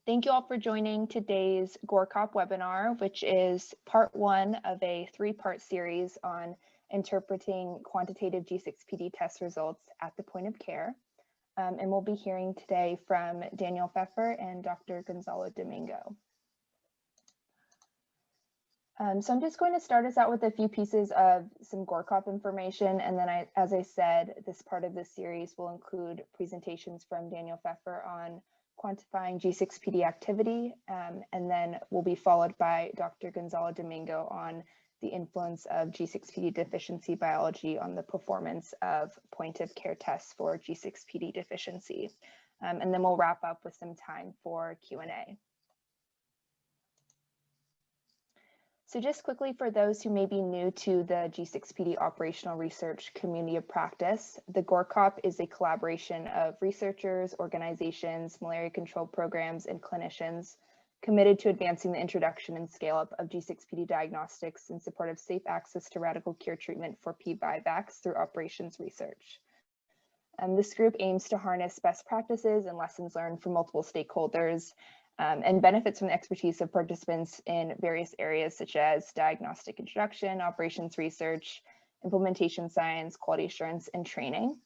Thank you all for joining today's GORCOP webinar, which is part one of a three-part series on interpreting quantitative G6PD test results at the point of care. And we'll be hearing today from Daniel Pfeffer and Dr. Gonzalo Domingo. So I'm just going to start us out with a few pieces of some GORCOP information, and then as I said, this part of the series will include presentations from Daniel Pfeffer on quantifying G6PD activity, and then will be followed by Dr. Gonzalo Domingo on the influence of G6PD deficiency biology on the performance of point of care tests for G6PD deficiency. And then we'll wrap up with some time for Q&A. So just quickly, for those who may be new to the G6PD operational research community of practice, the GORCOP is a collaboration of researchers, organizations, malaria control programs, and clinicians committed to advancing the introduction and scale-up of G6PD diagnostics in support of safe access to radical cure treatment for P. vivax through operations research. This group aims to harness best practices and lessons learned from multiple stakeholders and benefits from the expertise of participants in various areas such as diagnostic introduction, operations research, implementation science, quality assurance, and training.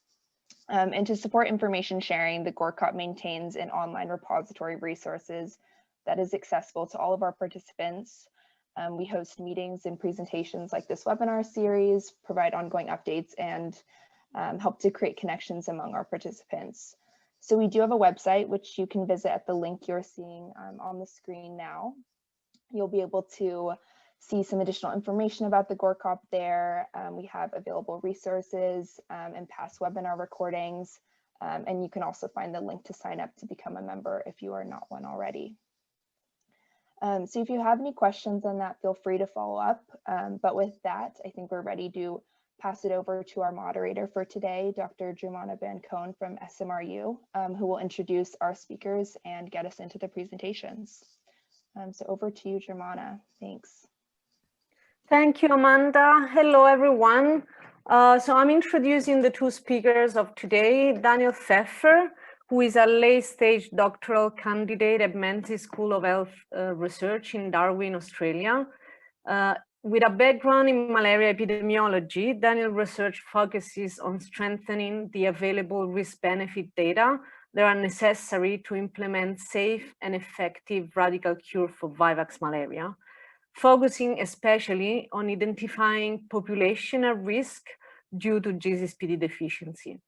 And to support information sharing, the GORCOP maintains an online repository of resources that is accessible to all of our participants. We host meetings and presentations like this webinar series, provide ongoing updates, and help to create connections among our participants. So we do have a website, which you can visit at the link you're seeing on the screen now. You'll be able to see some additional information about the GORCOP there. We have available resources and past webinar recordings. And you can also find the link to sign up to become a member if you are not one already. So if you have any questions on that, feel free to follow up. But with that, I think we're ready to pass it over to our moderator for today, Dr. Germana Bancone from SMRU, who will introduce our speakers and get us into the presentations. So over to you, Germana. Thanks. Thank you, Amanda. Hello, everyone. So I'm introducing the two speakers of today, Daniel Pfeffer, who is a late-stage doctoral candidate at Menzies School of Health Research in Darwin, Australia. With a background in malaria epidemiology, Daniel's research focuses on strengthening the available risk-benefit data that are necessary to implement safe and effective radical cure for vivax malaria, focusing especially on identifying population at risk due to G6PD deficiency.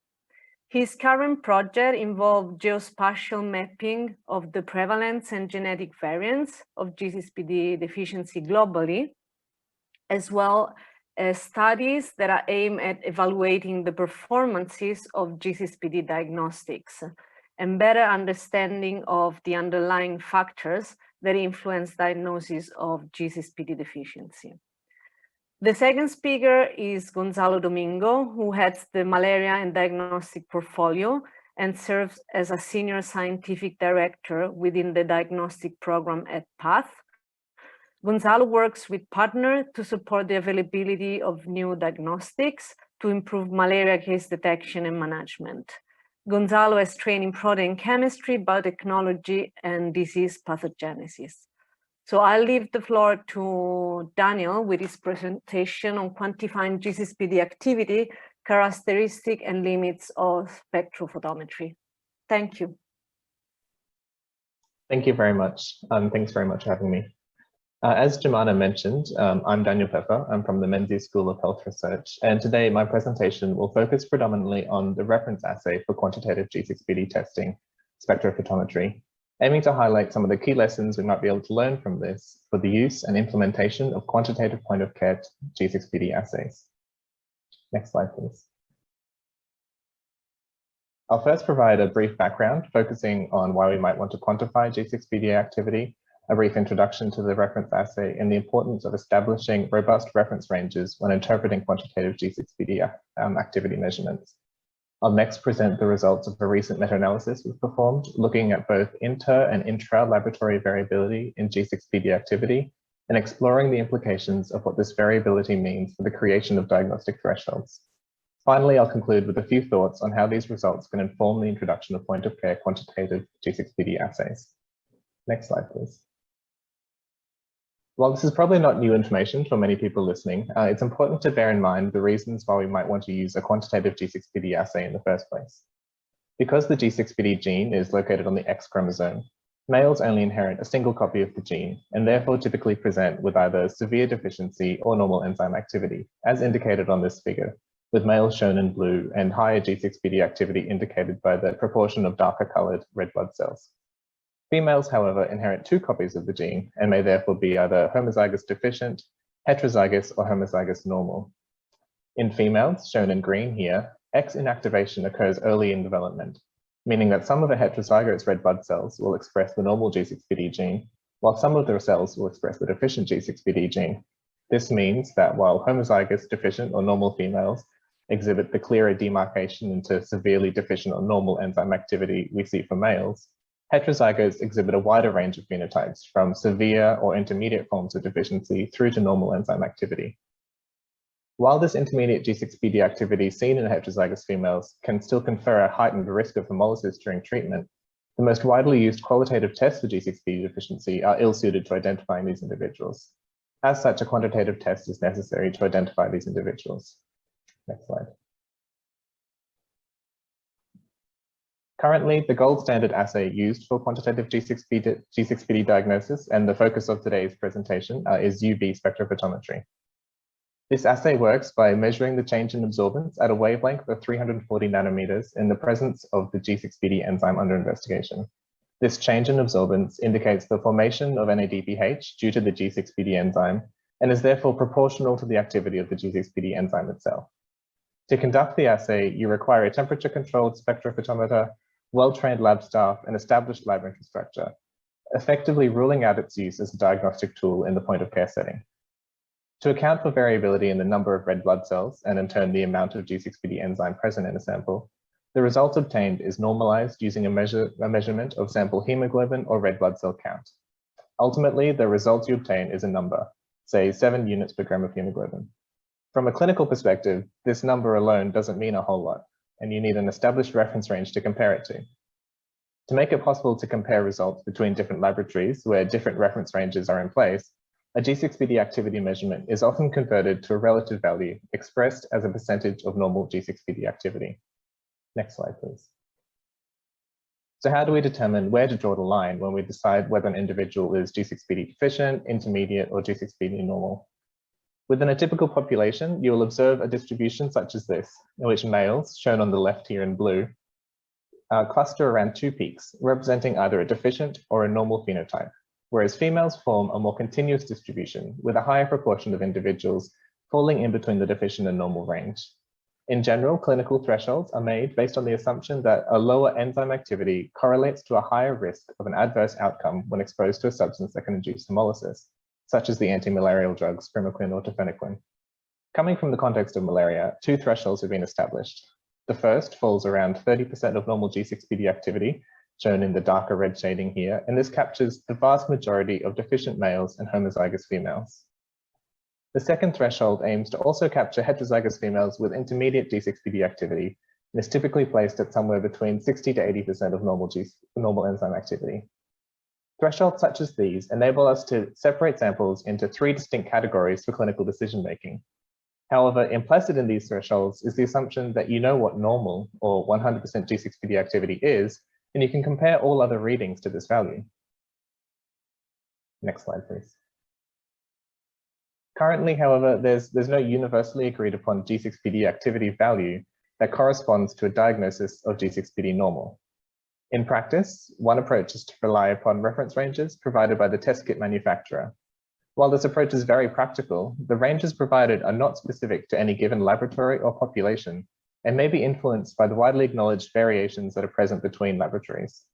His current project involved geospatial mapping of the prevalence and genetic variants of G6PD deficiency globally, as well as studies that are aimed at evaluating the performances of G6PD diagnostics and better understanding of the underlying factors that influence diagnosis of G6PD deficiency. The second speaker is Gonzalo Domingo, who heads the malaria and diagnostic portfolio and serves as a senior scientific director within the diagnostic program at PATH. Gonzalo works with partners to support the availability of new diagnostics to improve malaria case detection and management. Gonzalo has trained in protein chemistry, biotechnology, and disease pathogenesis. So I'll leave the floor to Daniel with his presentation on quantifying G6PD activity, characteristics, and limits of spectrophotometry. Thank you. Thank you very much. Thanks very much for having me. As Germana mentioned, I'm Daniel Pfeffer. I'm from the Menzies School of Health Research, and today my presentation will focus predominantly on the reference assay for quantitative G6PD testing, spectrophotometry, aiming to highlight some of the key lessons we might be able to learn from this for the use and implementation of quantitative point of care G6PD assays. Next slide, please. I'll first provide a brief background focusing on why we might want to quantify G6PD activity, a brief introduction to the reference assay, and the importance of establishing robust reference ranges when interpreting quantitative G6PD activity measurements. I'll next present the results of a recent meta-analysis we've performed, looking at both inter and intra-laboratory variability in G6PD activity, and exploring the implications of what this variability means for the creation of diagnostic thresholds. Finally, I'll conclude with a few thoughts on how these results can inform the introduction of point-of-care quantitative G6PD assays. Next slide, please. While this is probably not new information for many people listening, it's important to bear in mind the reasons why we might want to use a quantitative G6PD assay in the first place. Because the G6PD gene is located on the X chromosome, males only inherit a single copy of the gene and therefore typically present with either severe deficiency or normal enzyme activity, as indicated on this figure, with males shown in blue and higher G6PD activity indicated by the proportion of darker colored red blood cells. Females, however, inherit 2 copies of the gene and may therefore be either homozygous deficient, heterozygous, or homozygous normal. In females, shown in green here, X inactivation occurs early in development, meaning that some of the heterozygous red blood cells will express the normal G6PD gene, while some of the cells will express the deficient G6PD gene. This means that while homozygous deficient or normal females exhibit the clearer demarcation into severely deficient or normal enzyme activity we see for males, heterozygotes exhibit a wider range of phenotypes from severe or intermediate forms of deficiency through to normal enzyme activity. While this intermediate G6PD activity seen in heterozygous females can still confer a heightened risk of hemolysis during treatment, the most widely used qualitative tests for G6PD deficiency are ill-suited to identifying these individuals. As such, a quantitative test is necessary to identify these individuals. Next slide. Currently, the gold standard assay used for quantitative G6PD diagnosis and the focus of today's presentation is UV spectrophotometry. This assay works by measuring the change in absorbance at a wavelength of 340 nanometers in the presence of the G6PD enzyme under investigation. This change in absorbance indicates the formation of NADPH due to the G6PD enzyme and is therefore proportional to the activity of the G6PD enzyme itself. To conduct the assay, you require a temperature-controlled spectrophotometer, well-trained lab staff, and established lab infrastructure, effectively ruling out its use as a diagnostic tool in the point-of-care setting. To account for variability in the number of red blood cells, and in turn the amount of G6PD enzyme present in a sample, the result obtained is normalized using a measurement of sample hemoglobin or red blood cell count. Ultimately, the result you obtain is a number, say 7 units per gram of hemoglobin. From a clinical perspective, this number alone doesn't mean a whole lot, and you need an established reference range to compare it to. To make it possible to compare results between different laboratories where different reference ranges are in place, a G6PD activity measurement is often converted to a relative value expressed as a percentage of normal G6PD activity. Next slide, please. So how do we determine where to draw the line when we decide whether an individual is G6PD deficient, intermediate, or G6PD normal? Within a typical population, you will observe a distribution such as this, in which males, shown on the left here in blue, cluster around 2 peaks, representing either a deficient or a normal phenotype, whereas females form a more continuous distribution with a higher proportion of individuals falling in between the deficient and normal range. In general, clinical thresholds are made based on the assumption that a lower enzyme activity correlates to a higher risk of an adverse outcome when exposed to a substance that can induce hemolysis, such as the anti-malarial drugs primaquine or tafenoquine. Coming from the context of malaria, 2 thresholds have been established. The first falls around 30% of normal G6PD activity, shown in the darker red shading here, and this captures the vast majority of deficient males and homozygous females. The second threshold aims to also capture heterozygous females with intermediate G6PD activity, and is typically placed at somewhere between 60 to 80% of normal enzyme activity. Thresholds such as these enable us to separate samples into 3 distinct categories for clinical decision-making. However, implicit in these thresholds is the assumption that you know what normal or 100% G6PD activity is, and you can compare all other readings to this value. Next slide, please. Currently, however, there's no universally agreed upon G6PD activity value that corresponds to a diagnosis of G6PD normal. In practice, one approach is to rely upon reference ranges provided by the test kit manufacturer. While this approach is very practical, the ranges provided are not specific to any given laboratory or population, and may be influenced by the widely acknowledged variations that are present between laboratories.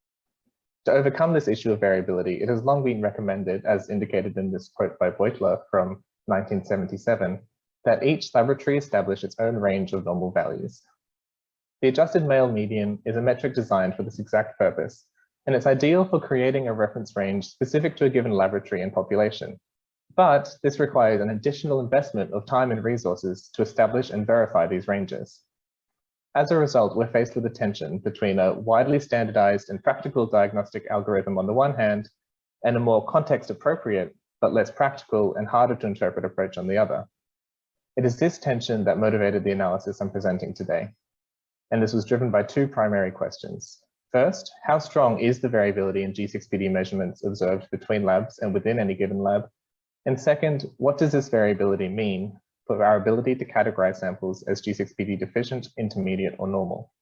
To overcome this issue of variability, it has long been recommended, as indicated in this quote by Beutler from 1977, that each laboratory establish its own range of normal values. The adjusted male median is a metric designed for this exact purpose, and it's ideal for creating a reference range specific to a given laboratory and population. But this requires an additional investment of time and resources to establish and verify these ranges. As a result, we're faced with a tension between a widely standardized and practical diagnostic algorithm on the one hand, and a more context-appropriate, but less practical and harder to interpret approach on the other. It is this tension that motivated the analysis I'm presenting today. And this was driven by two primary questions. First, how strong is the variability in G6PD measurements observed between labs and within any given lab? And second, what does this variability mean for our ability to categorize samples as G6PD deficient, intermediate, or normal?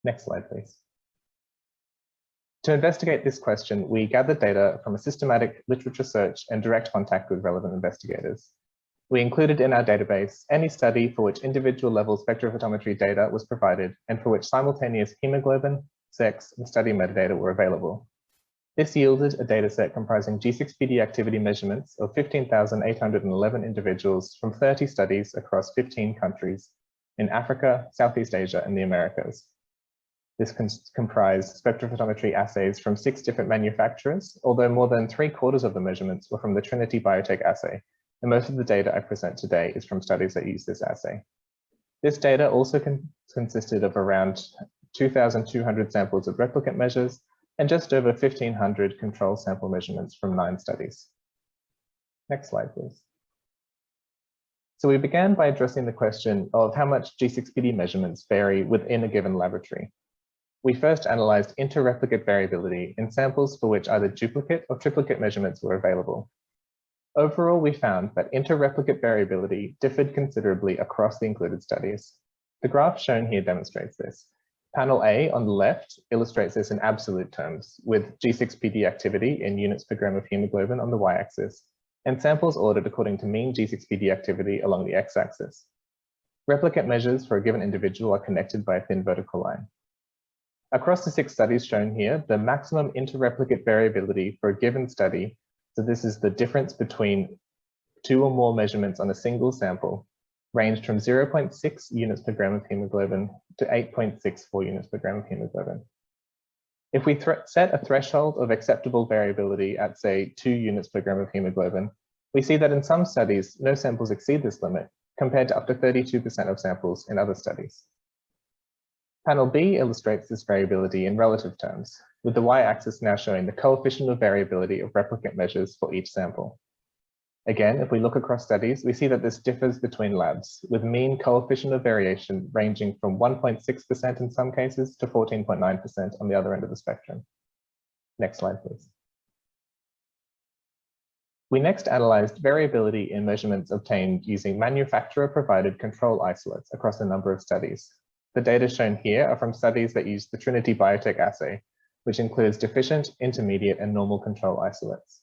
Next slide, please. To investigate this question, we gathered data from a systematic literature search and direct contact with relevant investigators. We included in our database any study for which individual level spectrophotometry data was provided and for which simultaneous hemoglobin, sex, and study metadata were available. This yielded a dataset comprising G6PD activity measurements of 15,811 individuals from 30 studies across 15 countries in Africa, Southeast Asia, and the Americas. This comprised spectrophotometry assays from 6 different manufacturers, although more than 3/4 of the measurements were from the Trinity Biotech assay, and most of the data I present today is from studies that use this assay. This data also consisted of around 2,200 samples of replicate measures and just over 1,500 control sample measurements from 9 studies. Next slide, please. So we began by addressing the question of how much G6PD measurements vary within a given laboratory. We first analyzed inter-replicate variability in samples for which either duplicate or triplicate measurements were available. Overall, we found that inter-replicate variability differed considerably across the included studies. The graph shown here demonstrates this. Panel A on the left illustrates this in absolute terms, with G6PD activity in units per gram of hemoglobin on the y-axis, and samples ordered according to mean G6PD activity along the x-axis. Replicate measures for a given individual are connected by a thin vertical line. Across the 6 studies shown here, the maximum inter-replicate variability for a given study, so this is the difference between 2 or more measurements on a single sample, ranged from 0.6 units per gram of hemoglobin to 8.64 units per gram of hemoglobin. If we set a threshold of acceptable variability at, say, 2 units per gram of hemoglobin, we see that in some studies, no samples exceed this limit, compared to up to 32% of samples in other studies. Panel B illustrates this variability in relative terms, with the y-axis now showing the coefficient of variability of replicate measures for each sample. Again, if we look across studies, we see that this differs between labs, with mean coefficient of variation ranging from 1.6% in some cases to 14.9% on the other end of the spectrum. Next slide, please. We next analyzed variability in measurements obtained using manufacturer-provided control isolates across a number of studies. The data shown here are from studies that use the Trinity Biotech assay, which includes deficient, intermediate, and normal control isolates.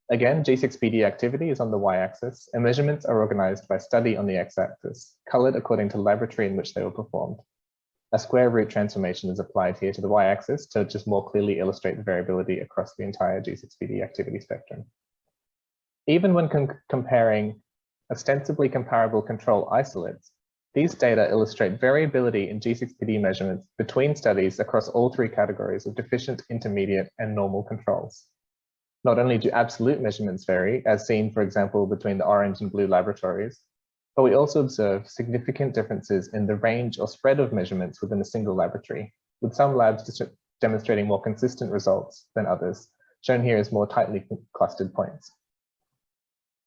Again, G6PD activity is on the y-axis, and measurements are organized by study on the x-axis, colored according to laboratory in which they were performed. A square root transformation is applied here to the y-axis to just more clearly illustrate the variability across the entire G6PD activity spectrum. Even when comparing ostensibly comparable control isolates, these data illustrate variability in G6PD measurements between studies across all 3 categories of deficient, intermediate, and normal controls. Not only do absolute measurements vary, as seen, for example, between the orange and blue laboratories, but we also observe significant differences in the range or spread of measurements within a single laboratory, with some labs demonstrating more consistent results than others, shown here as more tightly clustered points.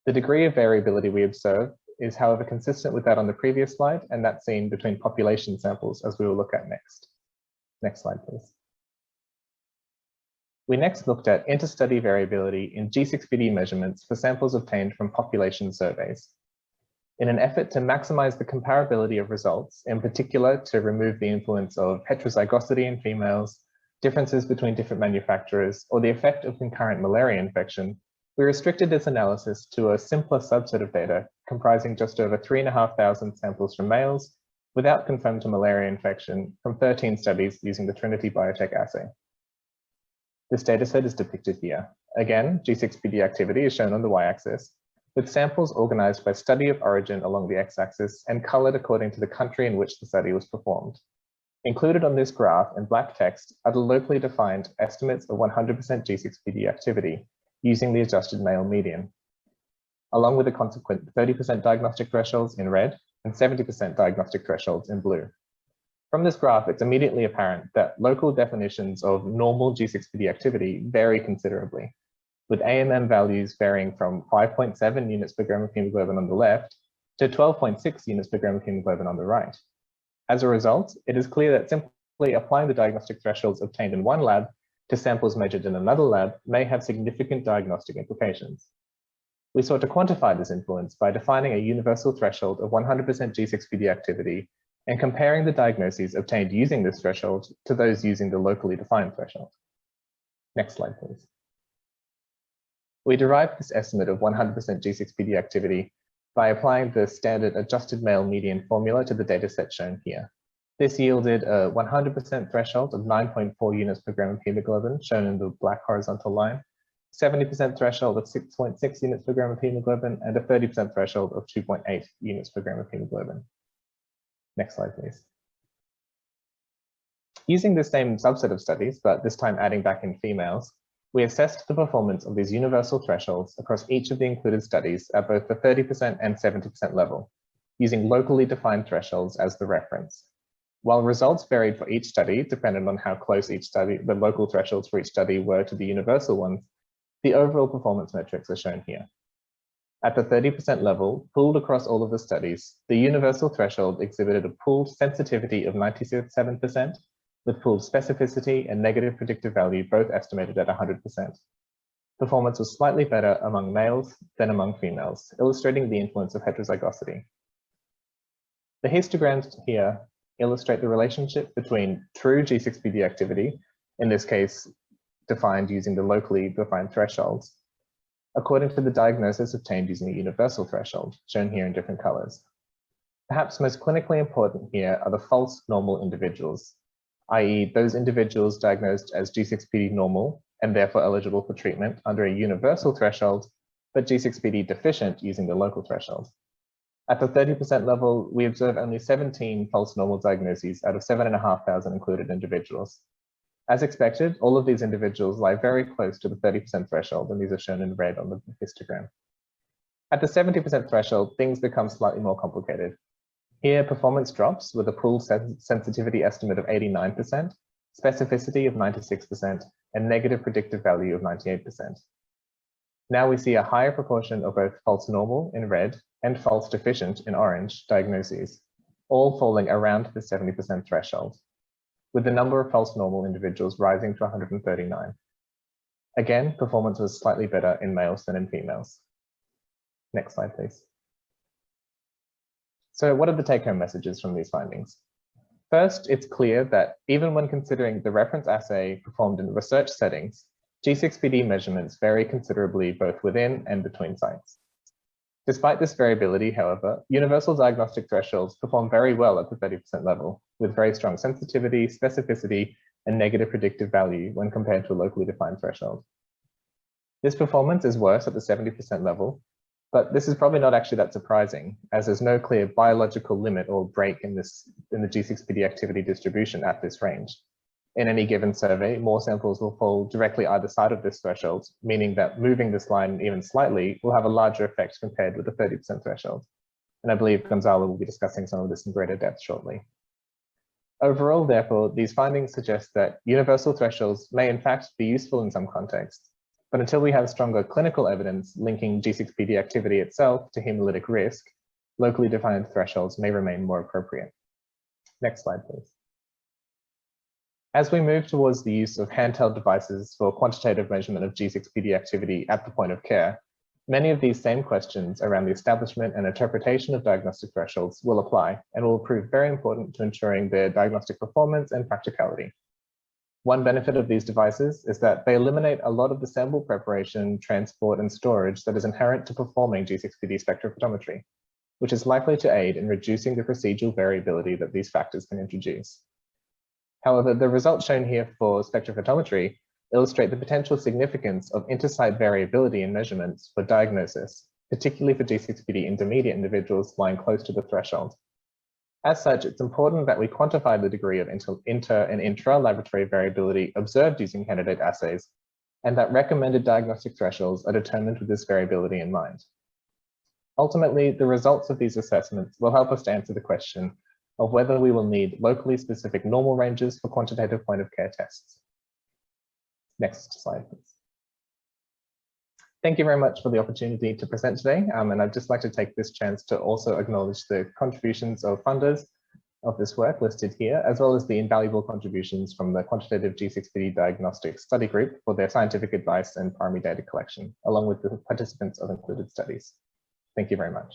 The degree of variability we observe is, however, consistent with that on the previous slide, and that's seen between population samples, as we will look at next. Next slide, please. We next looked at interstudy variability in G6PD measurements for samples obtained from population surveys. In an effort to maximize the comparability of results, in particular to remove the influence of heterozygosity in females, differences between different manufacturers, or the effect of concurrent malaria infection, we restricted this analysis to a simpler subset of data comprising just over 3,500 samples from males without confirmed malaria infection from 13 studies using the Trinity Biotech assay. This dataset is depicted here. Again, G6PD activity is shown on the y-axis, with samples organized by study of origin along the x-axis and colored according to the country in which the study was performed. Included on this graph in black text are the locally defined estimates of 100% G6PD activity using the adjusted male median, along with the consequent 30% diagnostic thresholds in red and 70% diagnostic thresholds in blue. From this graph, it's immediately apparent that local definitions of normal G6PD activity vary considerably, with AMM values varying from 5.7 units per gram of hemoglobin on the left to 12.6 units per gram of hemoglobin on the right. As a result, it is clear that simply applying the diagnostic thresholds obtained in one lab to samples measured in another lab may have significant diagnostic implications. We sought to quantify this influence by defining a universal threshold of 100% G6PD activity and comparing the diagnoses obtained using this threshold to those using the locally defined threshold. Next slide, please. We derived this estimate of 100% G6PD activity by applying the standard adjusted male median formula to the dataset shown here. This yielded a 100% threshold of 9.4 units per gram of hemoglobin, shown in the black horizontal line, 70% threshold of 6.6 units per gram of hemoglobin, and a 30% threshold of 2.8 units per gram of hemoglobin. Next slide, please. Using the same subset of studies, but this time adding back in females, we assessed the performance of these universal thresholds across each of the included studies at both the 30% and 70% level, using locally defined thresholds as the reference. While results varied for each study, depending on how close each study, the local thresholds for each study were to the universal ones, the overall performance metrics are shown here. At the 30% level, pooled across all of the studies, the universal threshold exhibited a pooled sensitivity of 97%, with pooled specificity and negative predictive value both estimated at 100%. Performance was slightly better among males than among females, illustrating the influence of heterozygosity. The histograms here illustrate the relationship between true G6PD activity, in this case defined using the locally defined thresholds, according to the diagnosis obtained using a universal threshold, shown here in different colors. Perhaps most clinically important here are the false normal individuals, i.e. those individuals diagnosed as G6PD normal and therefore eligible for treatment under a universal threshold, but G6PD deficient using the local threshold. At the 30% level, we observe only 17 false normal diagnoses out of 7,500 included individuals. As expected, all of these individuals lie very close to the 30% threshold, and these are shown in red on the histogram. At the 70% threshold, things become slightly more complicated. Here, performance drops with a pooled sensitivity estimate of 89%, specificity of 96%, and negative predictive value of 98%. Now we see a higher proportion of both false normal in red and false deficient in orange diagnoses, all falling around the 70% threshold, with the number of false normal individuals rising to 139. Again, performance was slightly better in males than in females. Next slide, please. So what are the take-home messages from these findings? First, it's clear that even when considering the reference assay performed in research settings, G6PD measurements vary considerably both within and between sites. Despite this variability, however, universal diagnostic thresholds perform very well at the 30% level, with very strong sensitivity, specificity, and negative predictive value when compared to a locally defined threshold. This performance is worse at the 70% level, but this is probably not actually that surprising, as there's no clear biological limit or break in the G6PD activity distribution at this range. In any given survey, more samples will fall directly either side of this threshold, meaning that moving this line even slightly will have a larger effect compared with the 30% threshold. And I believe Gonzalo will be discussing some of this in greater depth shortly. Overall, therefore, these findings suggest that universal thresholds may in fact be useful in some contexts, but until we have stronger clinical evidence linking G6PD activity itself to hemolytic risk, locally defined thresholds may remain more appropriate. Next slide, please. As we move towards the use of handheld devices for quantitative measurement of G6PD activity at the point of care, many of these same questions around the establishment and interpretation of diagnostic thresholds will apply and will prove very important to ensuring their diagnostic performance and practicality. One benefit of these devices is that they eliminate a lot of the sample preparation, transport, and storage that is inherent to performing G6PD spectrophotometry, which is likely to aid in reducing the procedural variability that these factors can introduce. However, the results shown here for spectrophotometry illustrate the potential significance of intersite variability in measurements for diagnosis, particularly for G6PD intermediate individuals lying close to the threshold. As such, it's important that we quantify the degree of inter and intra-laboratory variability observed using candidate assays, and that recommended diagnostic thresholds are determined with this variability in mind. Ultimately, the results of these assessments will help us to answer the question of whether we will need locally specific normal ranges for quantitative point of care tests. Next slide, please. Thank you very much for the opportunity to present today. And I'd just like to take this chance to also acknowledge the contributions of funders of this work listed here, as well as the invaluable contributions from the Quantitative G6PD Diagnostic Study Group for their scientific advice and primary data collection, along with the participants of included studies. Thank you very much.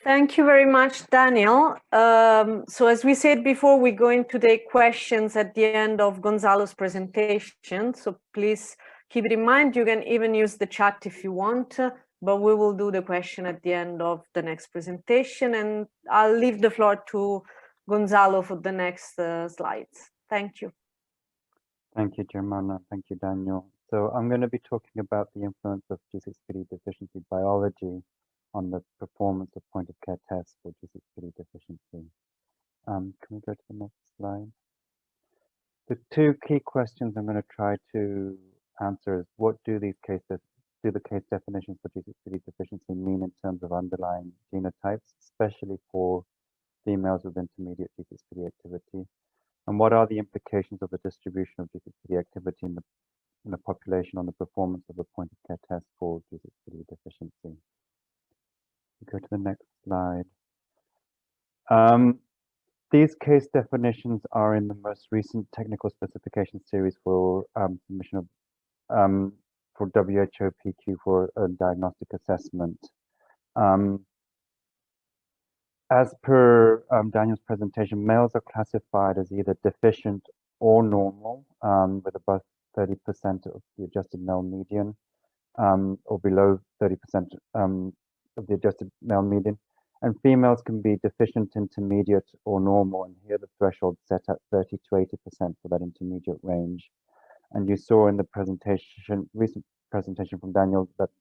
Thank you very much, Daniel. So as we said before, we're going to take questions at the end of Gonzalo's presentation. So please keep it in mind. You can even use the chat if you want, but we will do the question at the end of the next presentation. And I'll leave the floor to Gonzalo for the next slides. Thank you. Thank you, Germana. Thank you, Daniel. So I'm going to be talking about the influence of G6PD deficiency biology on the performance of point-of-care tests for G6PD deficiency. Can we go to the next slide? The two key questions I'm going to try to answer is, what do the case definitions for G6PD deficiency mean in terms of underlying genotypes, especially for females with intermediate G6PD activity? And what are the implications of the distribution of G6PD activity in the population on the performance of the point-of-care test for G6PD deficiency? Go to the next slide. These case definitions are in the most recent technical specification series for submission of for WHO PQ for a diagnostic assessment. As per Daniel's presentation, males are classified as either deficient or normal, with above 30% of the adjusted male median, or below 30% of the adjusted male median, and females can be deficient, intermediate, or normal, and here the threshold set at 30 to 80% for that intermediate range. And you saw in the recent presentation from Daniel that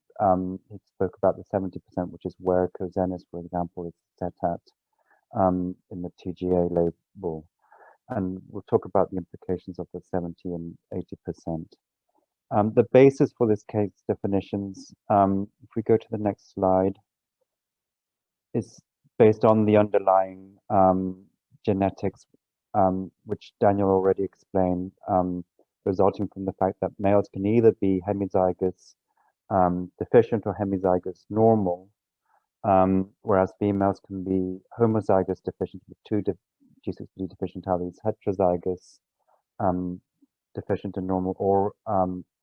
he spoke about the 70%, which is where Cosenus, for example, is set at in the TGA label. And we'll talk about the implications of the 70 and 80%. The basis for this case definitions, if we go to the next slide, is based on the underlying genetics, which Daniel already explained, resulting from the fact that males can either be hemizygous deficient or hemizygous normal, whereas females can be homozygous deficient with two G6PD deficient alleles, heterozygous deficient and normal, or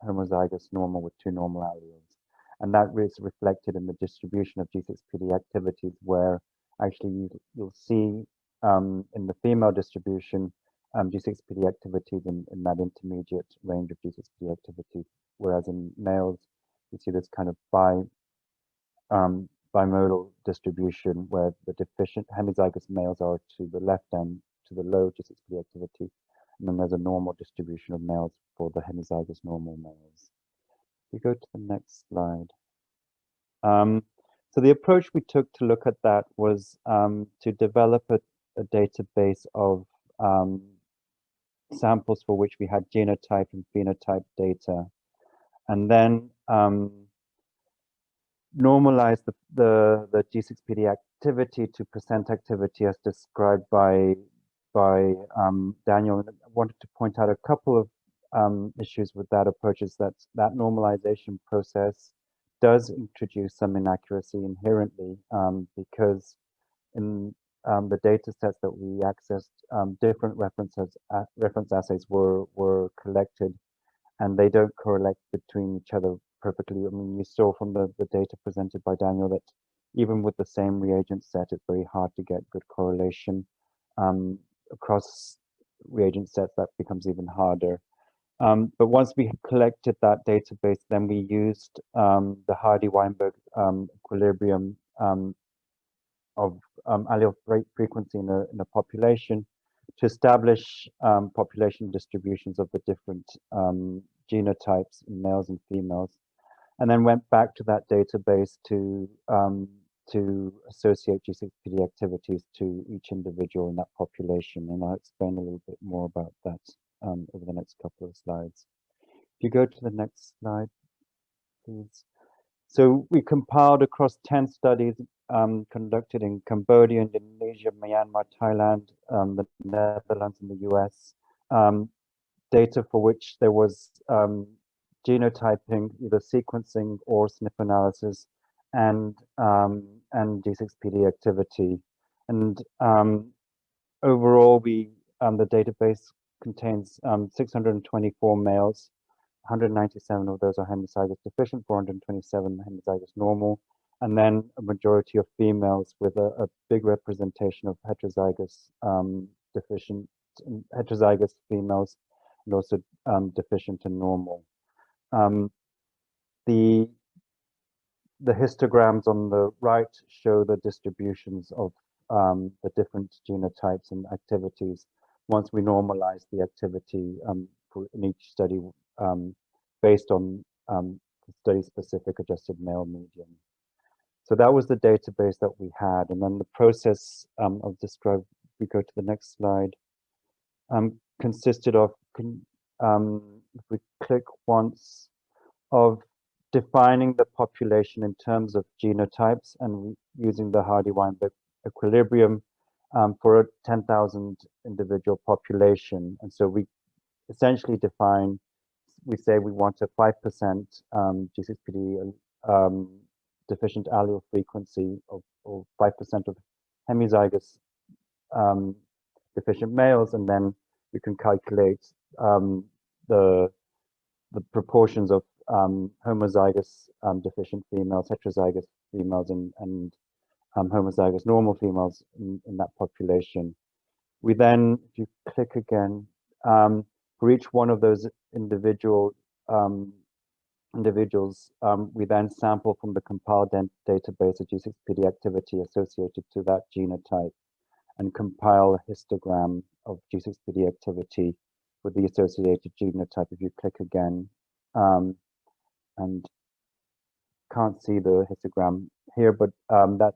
homozygous normal with two normal alleles. And that is reflected in the distribution of G6PD activities, where actually you'll see in the female distribution G6PD activities in that intermediate range of G6PD activities, whereas in males you see this kind of bimodal distribution, where the deficient hemizygous males are to the left and to the low G6PD activity, and then there's a normal distribution of males for the hemizygous normal males. We go to the next slide. So the approach we took to look at that was to develop a database of samples for which we had genotype and phenotype data, and then normalize the G6PD activity to percent activity as described by Daniel. And I wanted to point out a couple of issues with that approach, is that normalization process does introduce some inaccuracy inherently, because in the data sets that we accessed, different reference assays were collected, and they don't correlate between each other perfectly. I mean, you saw from the data presented by Daniel that even with the same reagent set, it's very hard to get good correlation. Across reagent sets, that becomes even harder. But once we collected that database, then we used the Hardy-Weinberg equilibrium of allele frequency in a population to establish population distributions of the different genotypes in males and females, and then went back to that database to associate G6PD activities to each individual in that population. And I'll explain a little bit more about that over the next couple of slides. If you go to the next slide, please. So we compiled across 10 studies conducted in Cambodia, Indonesia, Myanmar, Thailand, the Netherlands, and the US data for which there was genotyping, either sequencing or SNP analysis, and G6PD activity. And overall, the database contains 624 males. 197 of those are homozygous deficient, 427 homozygous normal, and then a majority of females with a big representation of heterozygous deficient, heterozygous females, and also deficient and normal. The histograms on the right show the distributions of the different genotypes and activities once we normalize the activity in each study based on study-specific adjusted male median. So that was the database that we had, and then the process of described. We go to the next slide. Consisted of, if we click once, of defining the population in terms of genotypes and using the Hardy-Weinberg equilibrium for a 10,000 individual population. And so we essentially define, we say we want a 5% G6PD deficient allele frequency of, or 5% of hemizygous deficient males, and then we can calculate the proportions of homozygous deficient females, heterozygous females, and homozygous normal females in that population. We then, if you click again, for each one of those individuals, we then sample from the compiled database of G6PD activity associated to that genotype and compile a histogram of G6PD activity with the associated genotype. If you click again, and can't see the histogram here, but that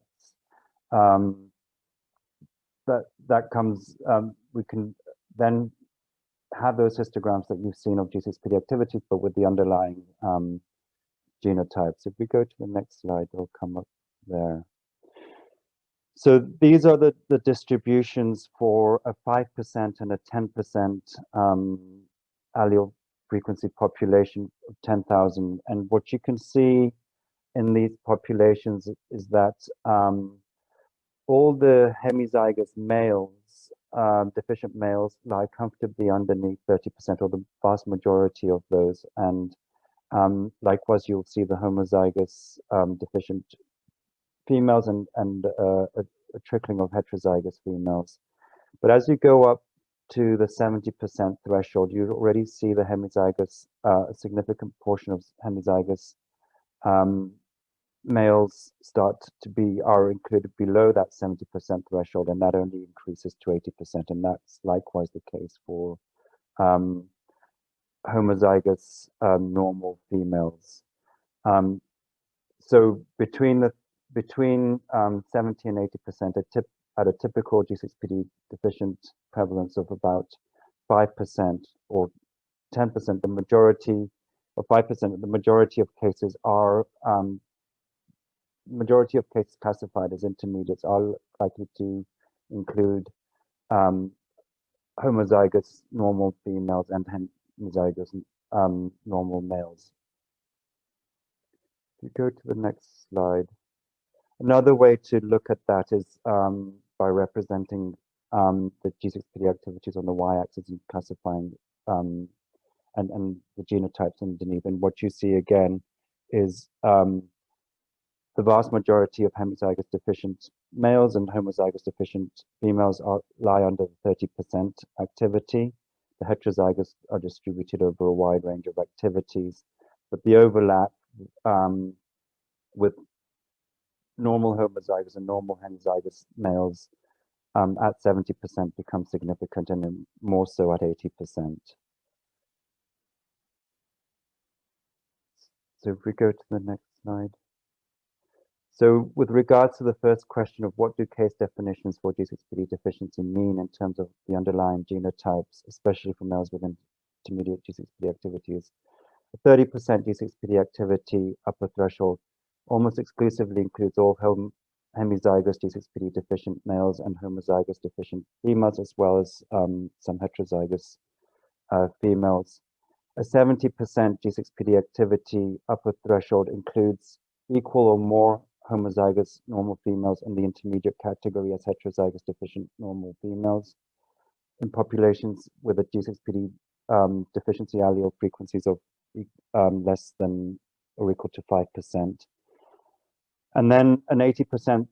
comes, we can then have those histograms that you've seen of G6PD activity, but with the underlying genotypes. If we go to the next slide, they'll come up there. So these are the distributions for a 5% and a 10% allele frequency population of 10,000. And what you can see in these populations is that all the hemizygous males, deficient males, lie comfortably underneath 30%, or the vast majority of those. And likewise, you'll see the homozygous deficient females and a trickling of heterozygous females. But as you go up to the 70% threshold, you already see the hemizygous, a significant portion of hemizygous males are included below that 70% threshold, and that only increases to 80%, and that's likewise the case for homozygous normal females. So between 70 and 80%, at a typical G6PD deficient prevalence of about 5% or 10%, the majority of 5%, the majority of cases are classified as intermediates are likely to include homozygous normal females and homozygous normal males. If you go to the next slide, another way to look at that is by representing the G6PD activities on the y-axis and classifying and the genotypes underneath. And what you see again is the vast majority of homozygous deficient males and homozygous deficient females lie under 30% activity. The heterozygous are distributed over a wide range of activities, but the overlap with normal homozygous and normal homozygous males at 70% becomes significant, and then more so at 80%. So if we go to the next slide. So with regards to the first question of what do case definitions for G6PD deficiency mean in terms of the underlying genotypes, especially for males with intermediate G6PD activities, 30% G6PD activity upper threshold almost exclusively includes all hemizygous G6PD deficient males and homozygous deficient females, as well as some heterozygous females. A 70% G6PD activity upper threshold includes equal or more homozygous normal females in the intermediate category as heterozygous deficient normal females in populations with a G6PD deficiency allele frequencies of less than or equal to 5%. And then an 80%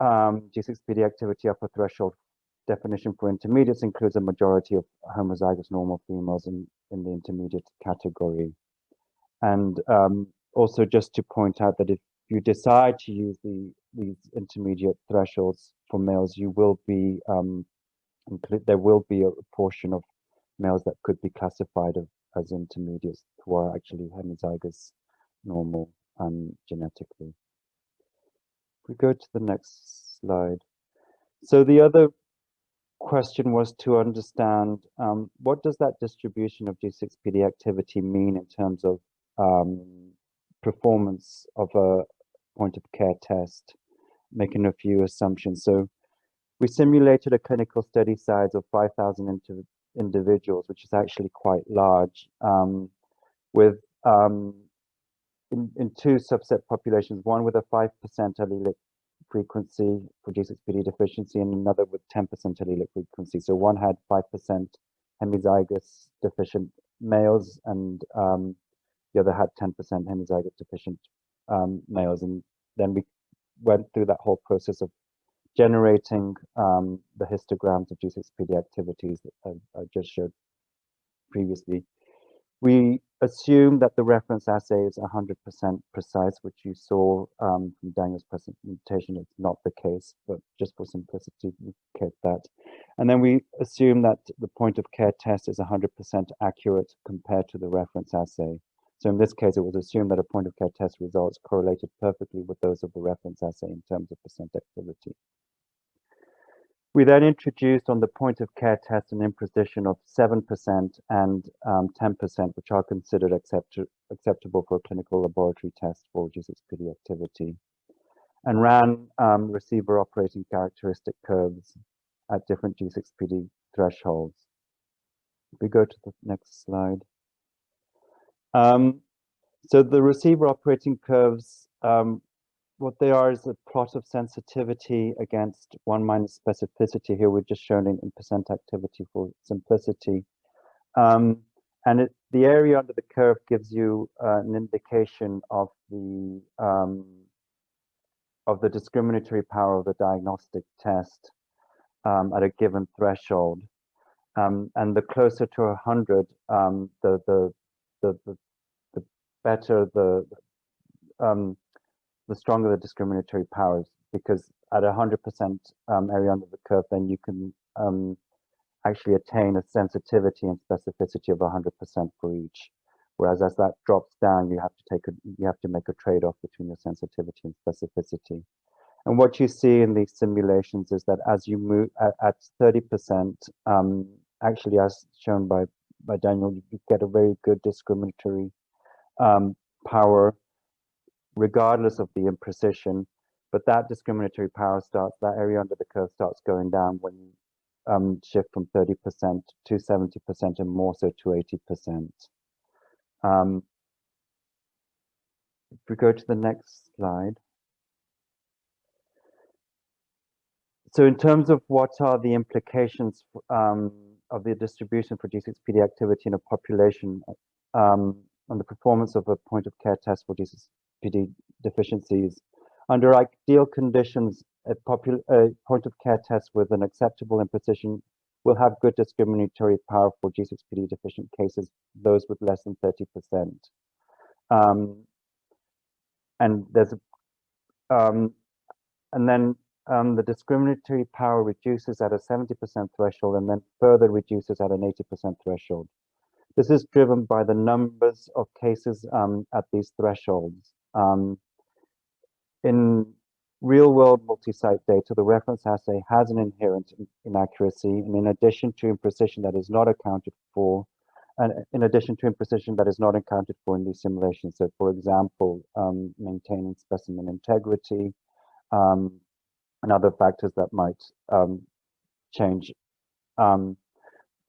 G6PD activity upper threshold definition for intermediates includes a majority of homozygous normal females in the intermediate category. And also just to point out that if you decide to use these intermediate thresholds for males, you will be there will be a portion of males that could be classified as intermediates who are actually homozygous normal genetically. If we go to the next slide. So the other question was to understand what does that distribution of G6PD activity mean in terms of performance of a point of care test, making a few assumptions. So we simulated a clinical study size of 5,000 individuals, which is actually quite large, with in two subset populations, one with a 5% allelic frequency for G6PD deficiency and another with 10% allelic frequency. So one had 5% hemizygous deficient males and the other had 10% hemizygous deficient males. And then we went through that whole process of generating the histograms of G6PD activities that I just showed previously. We assume that the reference assay is 100% precise, which you saw from Daniel's presentation. It's not the case, but just for simplicity, we kept that. And then we assume that the point of care test is 100% accurate compared to the reference assay. So in this case, it was assumed that a point of care test results correlated perfectly with those of the reference assay in terms of percent activity. We then introduced on the point of care test an imprecision of 7% and 10%, which are considered acceptable for a clinical laboratory test for G6PD activity, and ran receiver operating characteristic curves at different G6PD thresholds. If we go to the next slide. So the receiver operating curves, what they are is a plot of sensitivity against 1 minus specificity. Here we're just showing in percent activity for simplicity. And the area under the curve gives you an indication of the discriminatory power of the diagnostic test at a given threshold. And the closer to 100, the better the stronger the discriminatory powers, because at 100% area under the curve, then you can actually attain a sensitivity and specificity of 100% for each. Whereas as that drops down, you have to make a trade-off between your sensitivity and specificity. And what you see in these simulations is that as you move at 30%, actually as shown by Daniel, you get a very good discriminatory power regardless of the imprecision, but that discriminatory power that area under the curve starts going down when you shift from 30% to 70% and more so to 80%. If we go to the next slide. So in terms of what are the implications of the distribution for G6PD activity in a population on the performance of a point of care test for G6PD deficiencies. Under ideal conditions, a point of care test with an acceptable imprecision will have good discriminatory power for G6PD deficient cases, those with less than 30%. And there's and then the discriminatory power reduces at a 70% threshold and then further reduces at an 80% threshold. This is driven by the numbers of cases at these thresholds. In real-world multi-site data, the reference assay has an inherent inaccuracy, and in addition to imprecision that is not accounted for, and in addition to imprecision that is not accounted for in these simulations. So, for example, maintaining specimen integrity and other factors that might change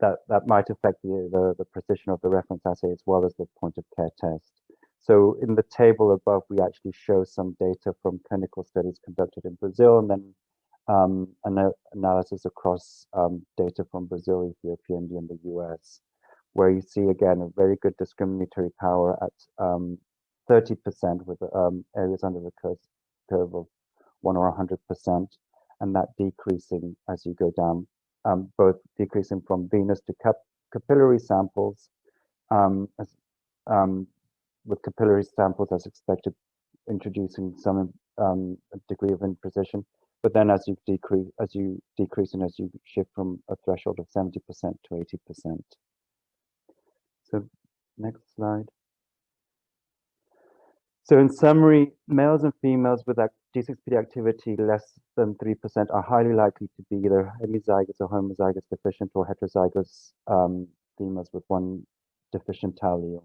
that might affect the precision of the reference assay as well as the point of care test. So in the table above, we actually show some data from clinical studies conducted in Brazil, and then an analysis across data from Brazil, Ethiopia, India, and the US, where you see again a very good discriminatory power at 30% with areas under the curve of 1 or 100%, and that decreasing as you go down, both decreasing from venous to capillary samples, with capillary samples as expected, introducing some degree of imprecision. But then as you decrease and as you shift from a threshold of 70% to 80%. So next slide. So in summary, males and females with G6PD activity less than 3% are highly likely to be either hemizygous or homozygous deficient, or heterozygous females with one deficient allele.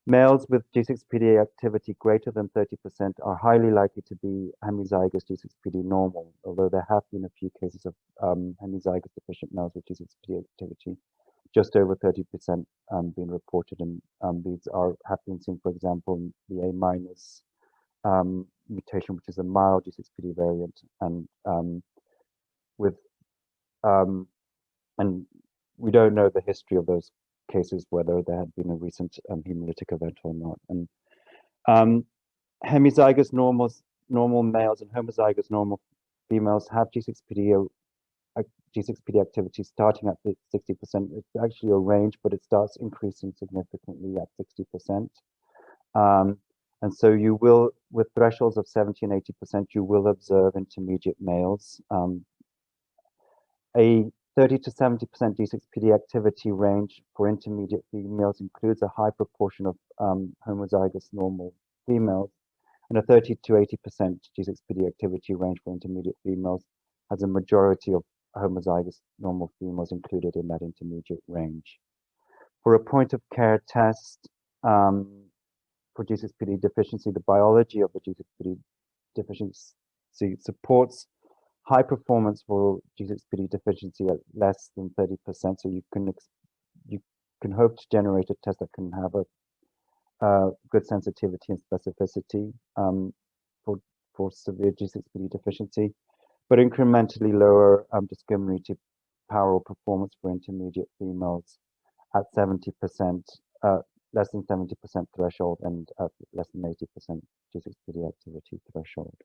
Males with G6PD activity greater than 30% are highly likely to be hemizygous G6PD normal, although there have been a few cases of hemizygous deficient males with G6PD activity, just over 30% being reported, and these have been seen, for example, in the A- mutation, which is a mild G6PD variant, and and we don't know the history of those cases, whether there had been a recent hemolytic event or not. And hemizygous normal males and homozygous normal females have G6PD activity starting at 60%. It's actually a range, but it starts increasing significantly at 60%. And so you will, with thresholds of 70 and 80%, you will observe intermediate males. A 30 to 70% G6PD activity range for intermediate females includes a high proportion of homozygous normal females, and a 30 to 80% G6PD activity range for intermediate females has a majority of homozygous normal females included in that intermediate range. For a point of care test for G6PD deficiency, the biology of the G6PD deficiency supports high performance for G6PD deficiency at less than 30%. So you can hope to generate a test that can have a good sensitivity and specificity for severe G6PD deficiency, but incrementally lower discriminatory power or performance for intermediate females at 70%, less than 70% threshold, and at less than 80% G6PD activity threshold.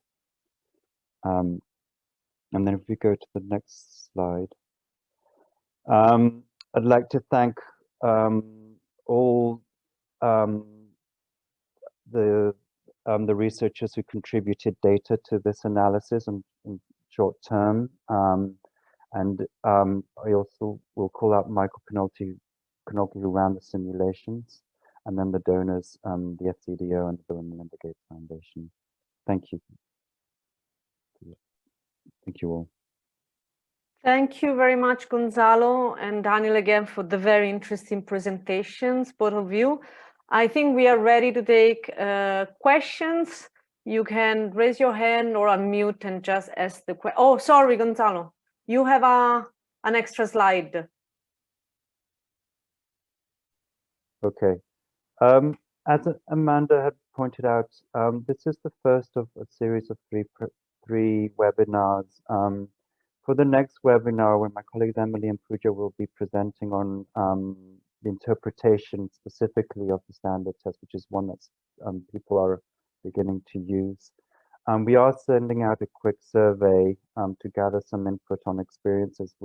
And then if we go to the next slide, I'd like to thank all the researchers who contributed data to this analysis in short term. And I also will call out Michael Canolti who ran the simulations, and then the donors, the FCDO and the Bill and Melinda Gates Foundation. Thank you. Thank you all. Thank you very much, Gonzalo and Daniel, again, for the very interesting presentations, both of you. I think we are ready to take questions. You can raise your hand or unmute and just ask the question. Oh, sorry, Gonzalo, you have an extra slide. Okay. As Amanda had pointed out, this is the first of a series of three webinars. For the next webinar, when my colleagues Emily and Pooja will be presenting on the interpretation specifically of the standard test, which is one that people are beginning to use. We are sending out a quick survey to gather some input on experiences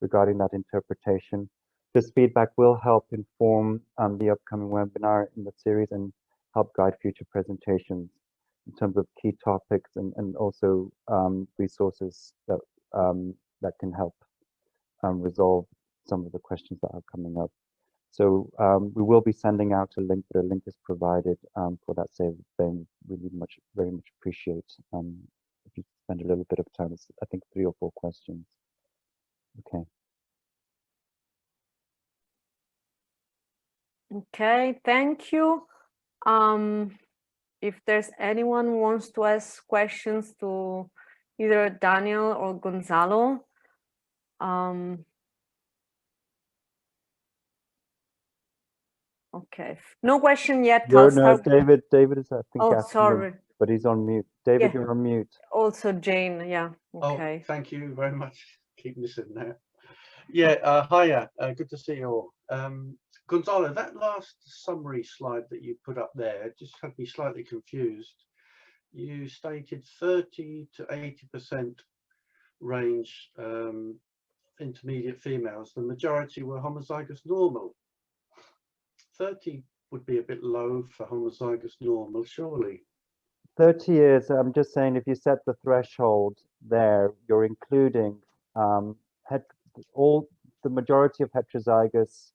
regarding that interpretation. This feedback will help inform the upcoming webinar in the series and help guide future presentations in terms of key topics and also resources that that can help resolve some of the questions that are coming up. So we will be sending out a link, but a link is provided for that survey. Really very much appreciate if you spend a little bit of time. It's, I think, 3 or 4 questions. Okay. Okay, thank you. If there's anyone who wants to ask questions to either Daniel or Gonzalo, Okay. No question yet. You're, I'll no, start. David is, I think, Oh, asking, sorry. but he's on mute. David, Yeah. you're on mute. Also, Jane. Yeah. Okay. Oh, thank you very much. Keep listening there. Yeah, hiya. Good to see you all. Gonzalo, that last summary slide that you put up there just had me slightly confused. You stated 30 to 80% range intermediate females. The majority were homozygous normal. 30 would be a bit low for homozygous normal, surely. 30 years, I'm just saying, if you set the threshold there, you're including the majority of heterozygous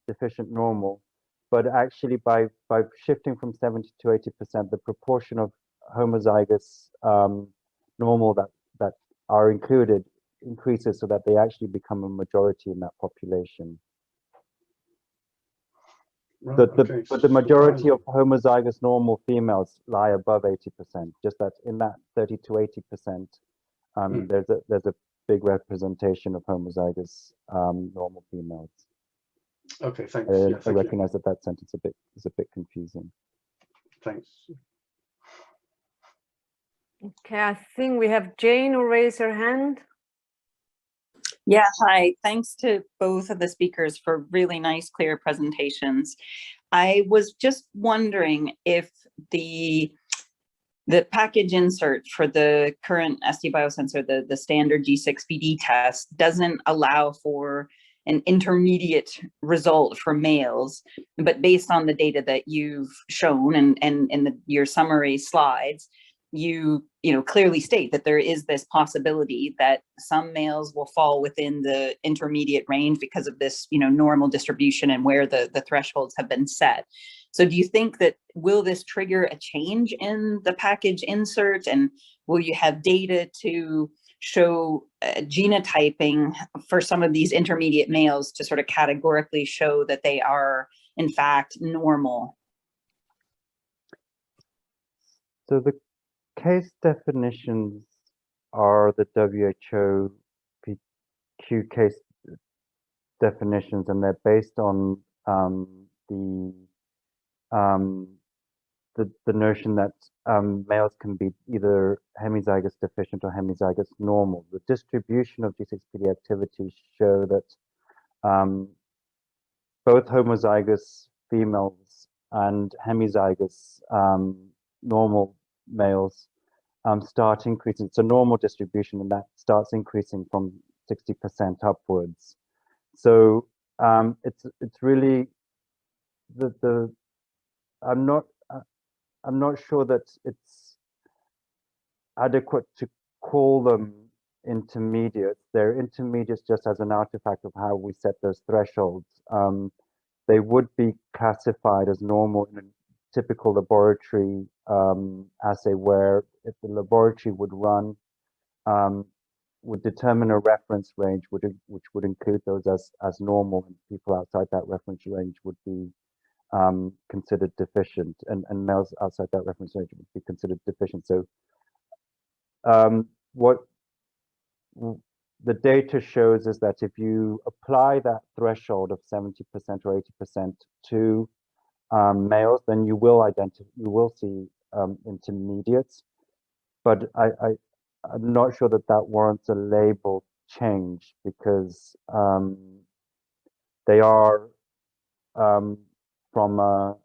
deficient normal, but actually by shifting from 70 to 80%, the proportion of homozygous normal that are included increases so that they actually become a majority in that population. Right, But the majority of homozygous normal females lie above 80%, just that in that 30 to 80%, there's a big representation of homozygous normal females. Okay, thanks. Yeah, I recognize that sentence is a bit confusing. Thanks. Okay, I think we have Jane who raised her hand. Yeah, hi. Thanks to both of the speakers for really nice, clear presentations. I was just wondering if the package insert for the current SD biosensor, the standard G6PD test, doesn't allow for an intermediate result for males, but based on the data that you've shown and in your summary slides, you clearly state that there is this possibility that some males will fall within the intermediate range because of this normal distribution and where the thresholds have been set. So do you think that will this trigger a change in the package insert, and will you have data to show genotyping for some of these intermediate males to sort of categorically show that they are in fact normal? So the case definitions are the WHO PQ case definitions, and they're based on the notion that males can be either hemizygous deficient or hemizygous normal. The distribution of G6PD activity show that both homozygous females and hemizygous normal males start increasing. It's a normal distribution, and that starts increasing from 60% upwards. So it's really I'm not sure that it's adequate to call them intermediates. They're intermediates just as an artifact of how we set those thresholds. They would be classified as normal in a typical laboratory assay, where if the laboratory would run, would determine a reference range which would include those as normal, and people outside that reference range would be considered deficient, and males outside that reference range would be considered deficient. So what the data shows is that if you apply that threshold of 70% or 80% to males, then you will see intermediates, but I'm not sure that warrants a label change, because they are from a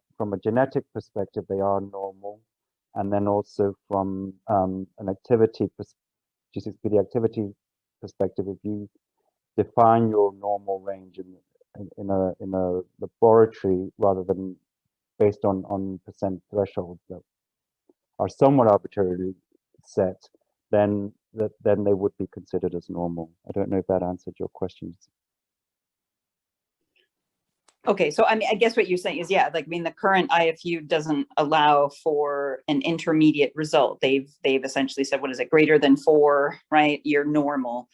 genetic perspective, they are normal, and then also from an activity G6PD activity perspective, if you define your normal range in a laboratory rather than based on percent thresholds that are somewhat arbitrarily set, then they would be considered as normal. I don't know if that answered your questions. Okay, so I mean, I guess what you're saying is, yeah, like, I mean, the current IFU doesn't allow for an intermediate result. They've essentially said, what is it, greater than 4, right? You're normal.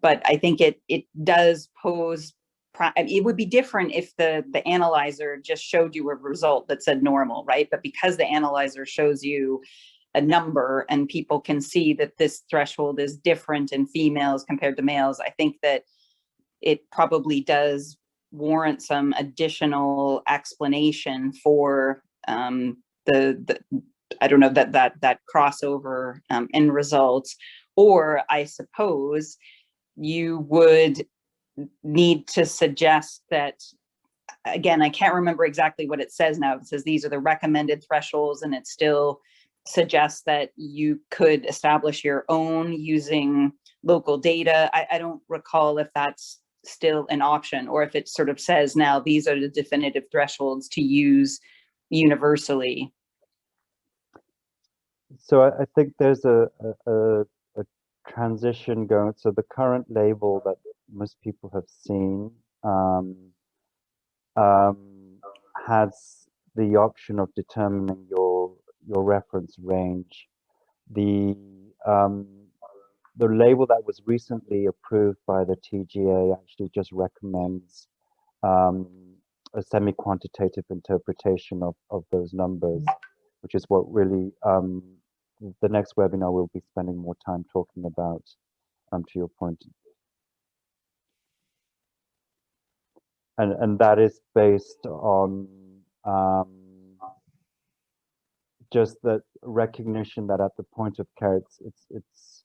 But I think it does pose, it would be different if the analyzer just showed you a result that said normal, right? But because the analyzer shows you a number and people can see that this threshold is different in females compared to males, I think that it probably does warrant some additional explanation for the I don't know, that crossover in results, or I suppose you would need to suggest that, again, I can't remember exactly what it says now. It says these are the recommended thresholds, and it still suggests that you could establish your own using local data. I don't recall if that's still an option, or if it sort of says now these are the definitive thresholds to use universally. So I think there's a transition going. So the current label that most people have seen has the option of determining your reference range. The label that was recently approved by the TGA actually just recommends a semi-quantitative interpretation of those numbers, which is what really the next webinar we'll be spending more time talking about, to your point. And that is based on just that recognition that at the point of care, it's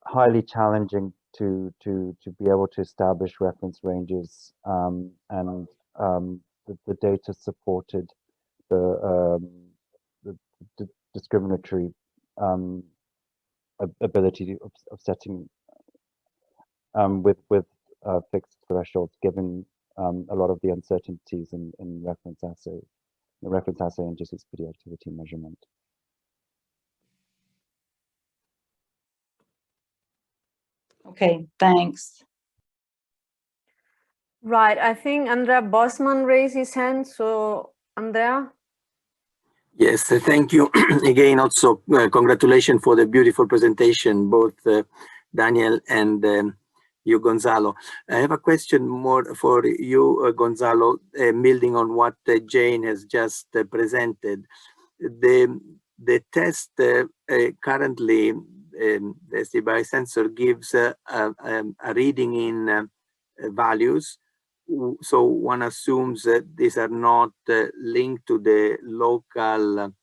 highly challenging to be able to establish reference ranges, and the data supported the discriminatory ability of setting with fixed thresholds, given a lot of the uncertainties in reference assay and G6PD activity measurement. Okay, thanks. Right, I think Andrea Bosman raised his hand. So Andrea? Yes, thank you again. Also, congratulations for the beautiful presentation, both Daniel and you, Gonzalo. I have a question more for you, Gonzalo, building on what Jane has just presented. The test currently, the biosensor gives a reading in values. So one assumes that these are not linked to the local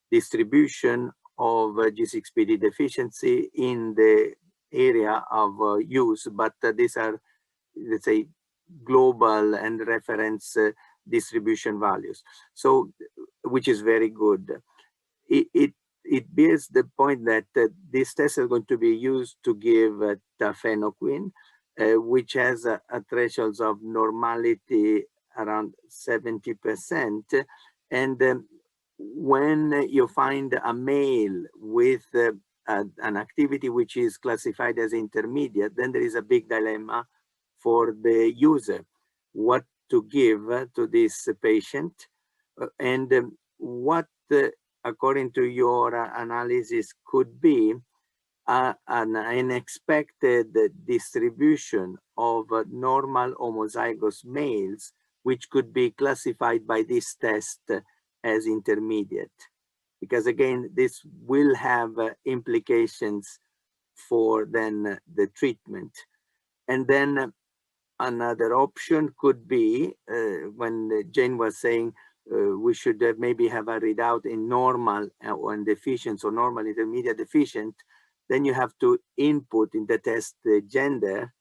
distribution of G6PD deficiency in the area of use, but these are, let's say, global and reference distribution values. So, which is very good. It bears the point that these tests are going to be used to give tafenoquine, which has a threshold of normality around 70%. And when you find a male with an activity which is classified as intermediate, then there is a big dilemma for the user, what to give to this patient, and what, according to your analysis, could be an unexpected distribution of normal homozygous males, which could be classified by this test as intermediate. Because again, this will have implications for then the treatment. And then another option could be, when Jane was saying we should maybe have a readout in normal or deficient, or normal intermediate deficient, then you have to input in the test the gender,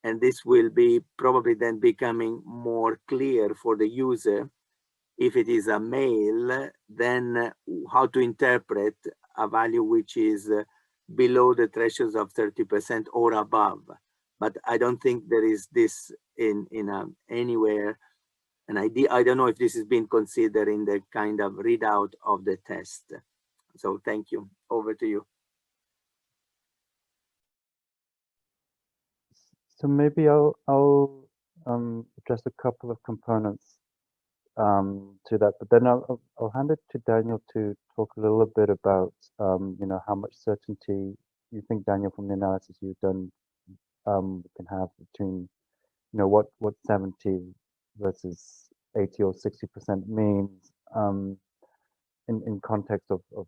and this will be probably then becoming more clear for the user. If it is a male, then how to interpret a value which is below the thresholds of 30% or above. But I don't think there is this in anywhere an idea. I don't know if this has been considered in the kind of readout of the test. So thank you. Over to you. So maybe I'll address a couple of components to that, but then I'll hand it to Daniel to talk a little bit about you know, how much certainty you think, Daniel, from the analysis you've done, we can have between, you know, what 70 versus 80 or 60% means in context of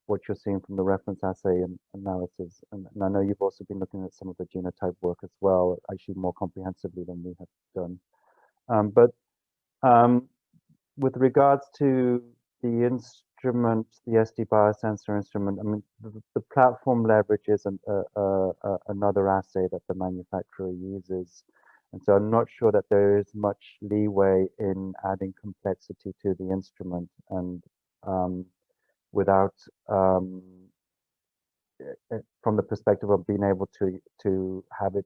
what you're seeing from the reference assay and analysis. And I know you've also been looking at some of the genotype work as well, actually more comprehensively than we have done. With regards to the instrument, the SD biosensor instrument, I mean, the platform leverages another assay that the manufacturer uses. And so I'm not sure that there is much leeway in adding complexity to the instrument, and without, from the perspective of being able to have it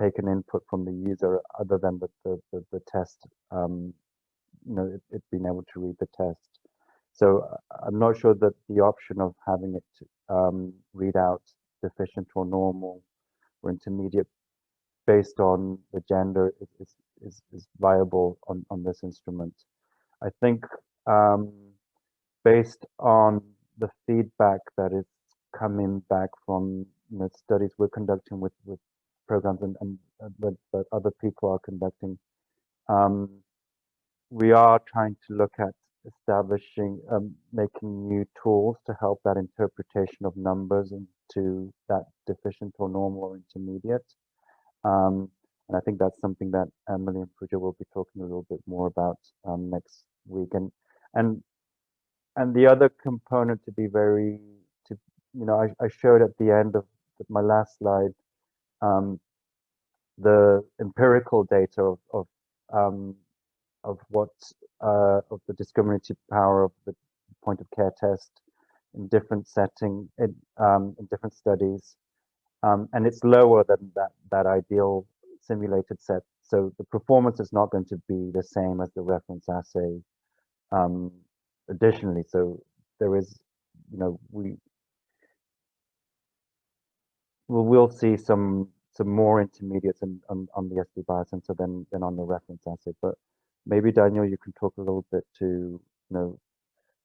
take an input from the user other than the test, it being able to read the test. So I'm not sure that the option of having it read out deficient or normal or intermediate based on the gender is viable on this instrument. I think based on the feedback that is coming back from studies we're conducting with programs and that other people are conducting, we are trying to look at establishing, making new tools to help that interpretation of numbers into that deficient or normal or intermediate. And I think that's something that Emily and Pooja will be talking a little bit more about next week. And the other component to be very, I showed at the end of my last slide the empirical data of what of the discriminative power of the point of care test in different settings, in different studies, and it's lower than that ideal simulated set. So the performance is not going to be the same as the reference assay. Additionally, so there is, we'll see some more intermediates on the SD biosensor than on the reference assay. But maybe Daniel, you can talk a little bit to,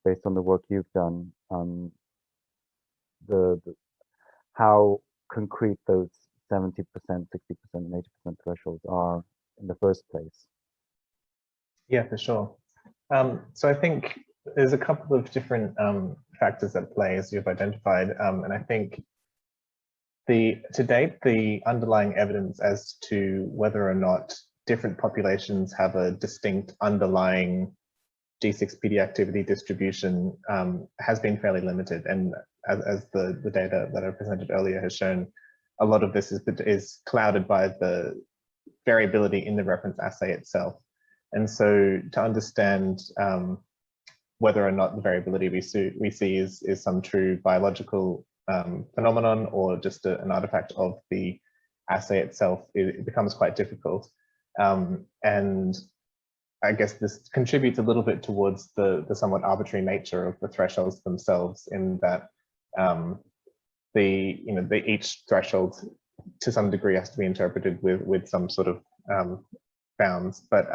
based on the work you've done, how concrete those 70%, 60%, and 80% thresholds are in the first place. Yeah, for sure. So I think there's a couple of different factors at play, as you've identified, and I think to date, the underlying evidence as to whether or not different populations have a distinct underlying G6PD activity distribution has been fairly limited. And as the data that I presented earlier has shown, a lot of this is clouded by the variability in the reference assay itself. And so to understand whether or not the variability we see is some true biological phenomenon or just an artifact of the assay itself, it becomes quite difficult. And I guess this contributes a little bit towards the somewhat arbitrary nature of the thresholds themselves, in that each threshold to some degree has to be interpreted with some sort of bounds. But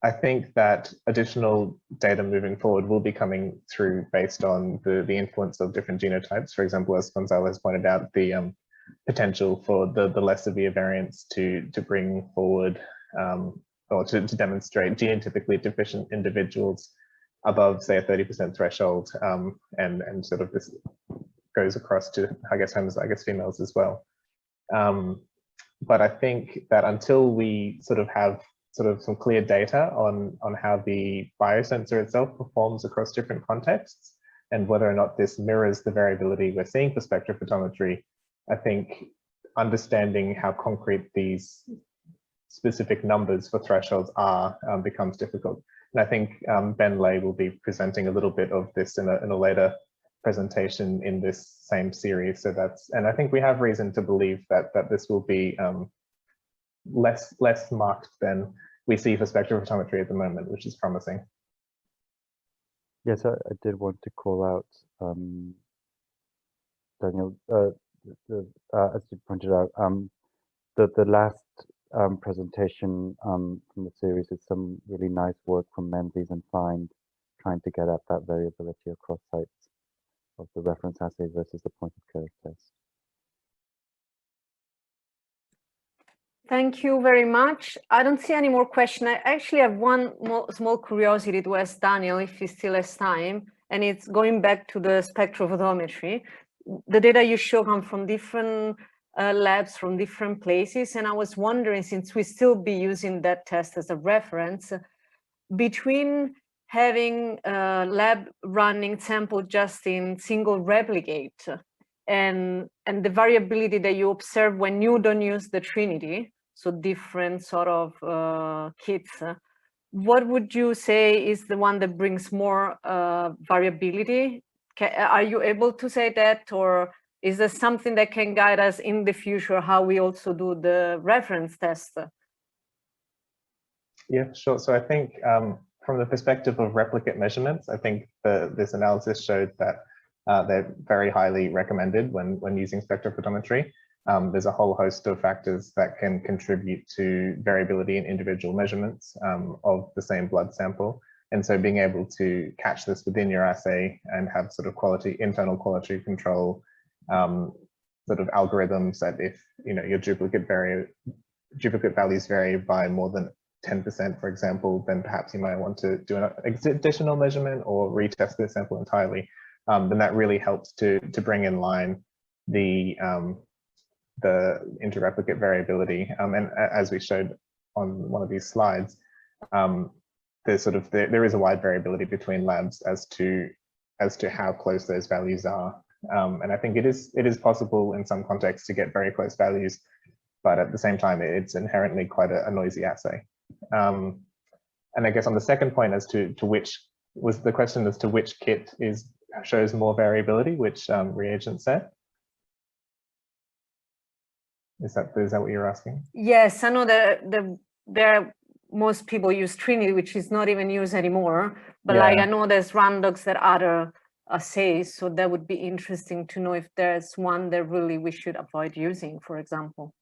I think that additional data moving forward will be coming through based on the influence of different genotypes. For example, as Gonzalo has pointed out, the potential for the less severe variants to bring forward or to demonstrate genotypically deficient individuals above, say, a 30% threshold, and sort of this goes across to, I guess, homozygous females as well. But I think that until we sort of have some clear data on how the biosensor itself performs across different contexts and whether or not this mirrors the variability we're seeing for spectrophotometry, I think understanding how concrete these specific numbers for thresholds are becomes difficult. And I think Ben Lay will be presenting a little bit of this in a later presentation in this same series. So and I think we have reason to believe that this will be less marked than we see for spectrophotometry at the moment, which is promising. Yes, I did want to call out, Daniel, as you pointed out, the last presentation from the series is some really nice work from Menzies and Find, trying to get at that variability across sites of the reference assay versus the point of care test. Thank you very much. I don't see any more questions. I actually have one more small curiosity to ask Daniel, if he still has time. and it's going back to the spectrophotometry. The data you show come from different labs from different places, and I was wondering, since we still be using that test as a reference, between having a lab running sample just in single replicate and the variability that you observe when you don't use the Trinity, so different sort of kits, what would you say is the one that brings more variability? Are you able to say that, or is there something that can guide us in the future how we also do the reference test? Yeah, sure. So I think from the perspective of replicate measurements, I think this analysis showed that they're very highly recommended when using spectrophotometry. There's a whole host of factors that can contribute to variability in individual measurements of the same blood sample. And so being able to catch this within your assay and have sort of internal quality control sort of algorithms that if your duplicate values vary by more than 10%, for example, then perhaps you might want to do an additional measurement or retest the sample entirely. Then that really helps to bring in line the interreplicate variability. And as we showed on one of these slides, there is a wide variability between labs as to how close those values are. And I think it is possible in some contexts to get very close values, but at the same time, it's inherently quite a noisy assay. And I guess on the second point as to which was the question as to which kit shows more variability, which reagent set? Is that what you're asking? Yes, I know that most people use Trinity, which is not even used anymore. But like I know there's Randox that other assays, so that would be interesting to know if there's one that really we should avoid using, for example.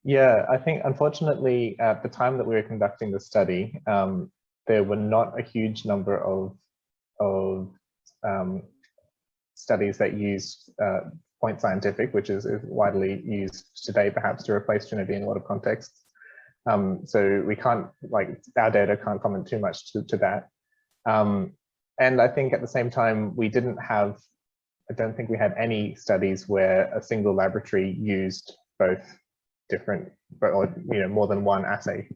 Yeah, I think unfortunately at the time that we were conducting the study, there were not a huge number of studies that used point scientific, which is widely used today, perhaps to replace Trinity in a lot of contexts. So we can't, our data can't comment too much to that. And I think at the same time, I don't think we had any studies where a single laboratory used both different, or more than one assay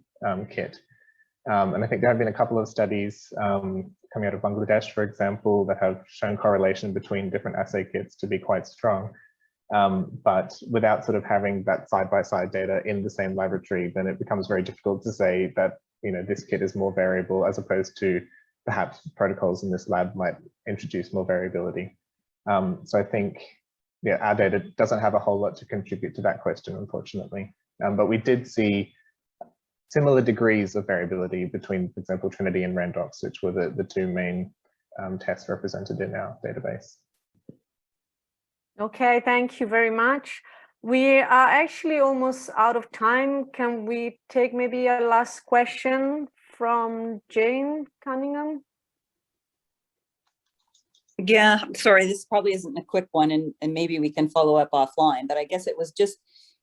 kit. And I think there have been a couple of studies coming out of Bangladesh, for example, that have shown correlation between different assay kits to be quite strong. But without sort of having that side-by-side data in the same laboratory, then it becomes very difficult to say that this kit is more variable, as opposed to perhaps protocols in this lab might introduce more variability. So I think, our data doesn't have a whole lot to contribute to that question, unfortunately. But we did see similar degrees of variability between, for example, Trinity and Randox, which were the two main tests represented in our database. Okay, thank you very much. We are actually almost out of time. Can we take maybe a last question from Jane Cunningham? Yeah, sorry, this probably isn't a quick one, and maybe we can follow up offline, but I guess it was just,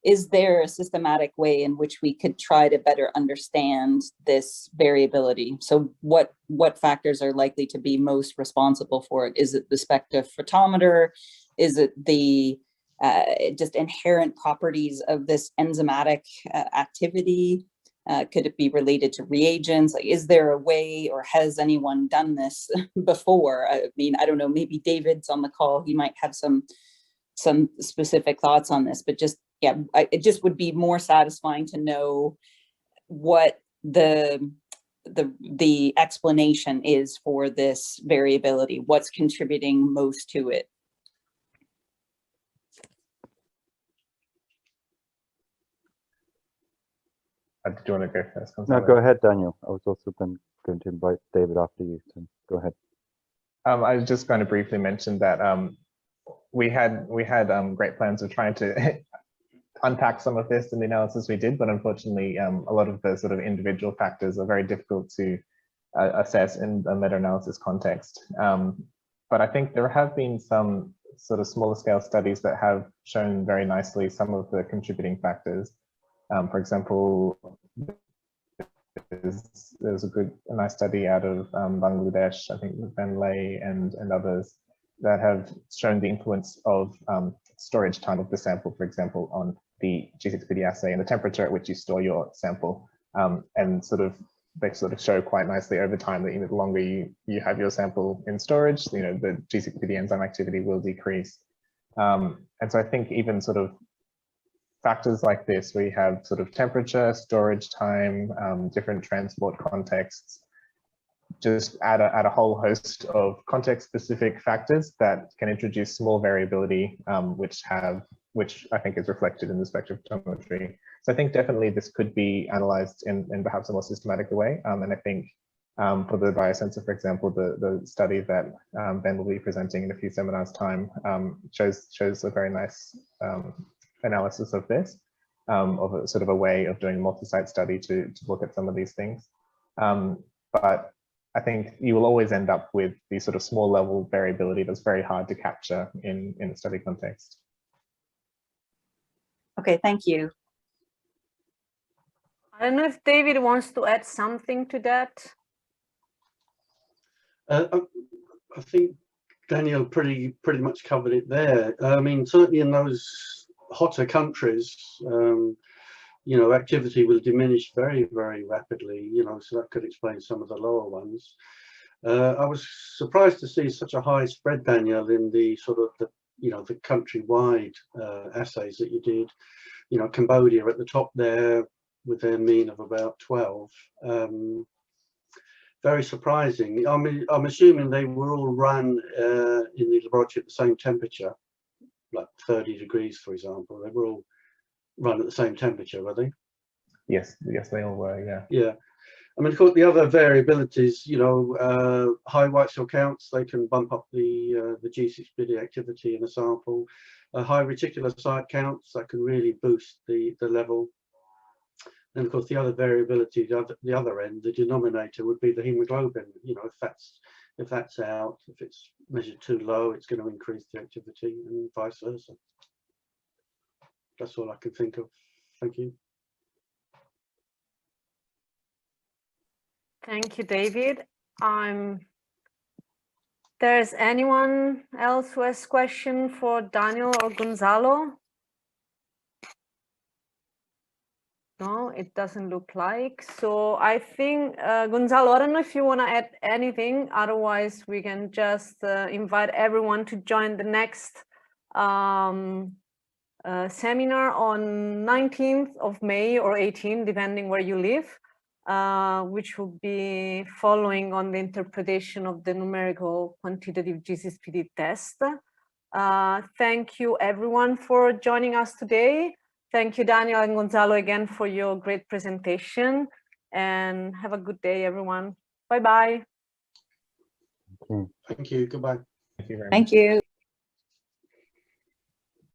is there a systematic way in which we could try to better understand this variability? So what factors are likely to be most responsible for it? Is it the spectrophotometer? Is it the just inherent properties of this enzymatic activity? Could it be related to reagents? Is there a way, or has anyone done this before? I mean, I don't know, maybe David's on the call. He might have some specific thoughts on this, but just, it just would be more satisfying to know what the explanation is for this variability, what's contributing most to it. Do you want to go first? No, go ahead, Daniel. I was also going to invite David after you, so go ahead. I was just going to briefly mention that we had great plans of trying to unpack some of this in the analysis we did, but unfortunately, a lot of the sort of individual factors are very difficult to assess in a meta-analysis context. But I think there have been some sort of smaller scale studies that have shown very nicely some of the contributing factors. For example, there's a nice study out of Bangladesh, I think with Ben Lay and others, that have shown the influence of storage time of the sample, for example, on the G6PD assay and the temperature at which you store your sample. And they sort of show quite nicely over time that the longer you have your sample in storage, the G6PD enzyme activity will decrease. And so I think even sort of factors like this, where you have sort of temperature, storage time, different transport contexts, just add a whole host of context-specific factors that can introduce small variability, which I think is reflected in the spectrophotometry. So I think definitely this could be analyzed in perhaps a more systematic way. And I think for the biosensor, for example, the study that Ben will be presenting in a few seminars' time shows a very nice analysis of this, of a sort of a way of doing a multi-site study to look at some of these things. But I think you will always end up with the sort of small level variability that's very hard to capture in a study context. Okay, thank you. I don't know if David wants to add something to that. I think Daniel pretty much covered it there. I mean, certainly in those hotter countries, activity will diminish very, very rapidly, so that could explain some of the lower ones. I was surprised to see such a high spread, Daniel, in the sort of the countrywide assays that you did. Cambodia at the top there with their mean of about 12. Very surprising. I'm assuming they were all run in the laboratory at the same temperature, like 30 degrees, for example. They were all run at the same temperature, were they? Yes, they all were, yeah. Yeah. I mean, of course, the other variabilities, high white cell counts, they can bump up the G6PD activity in a sample. High reticulocyte counts, that can really boost the level. And of course, the other variability, the other end, the denominator would be the hemoglobin. If that's out, if it's measured too low, it's going to increase the activity, and vice versa. That's all I can think of. Thank you. Thank you, David. There's anyone else who has question for Daniel or Gonzalo? No, it doesn't look like. So I think, Gonzalo, I don't know if you want to add anything. Otherwise, we can just invite everyone to join the next seminar on 19th of May or 18th, depending where you live, which will be following on the interpretation of the numerical quantitative G6PD test. Thank you, everyone, for joining us today. Thank you, Daniel and Gonzalo, again for your great presentation, and have a good day, everyone. Bye-bye. Thank you. Goodbye. Thank you very much. Thank you.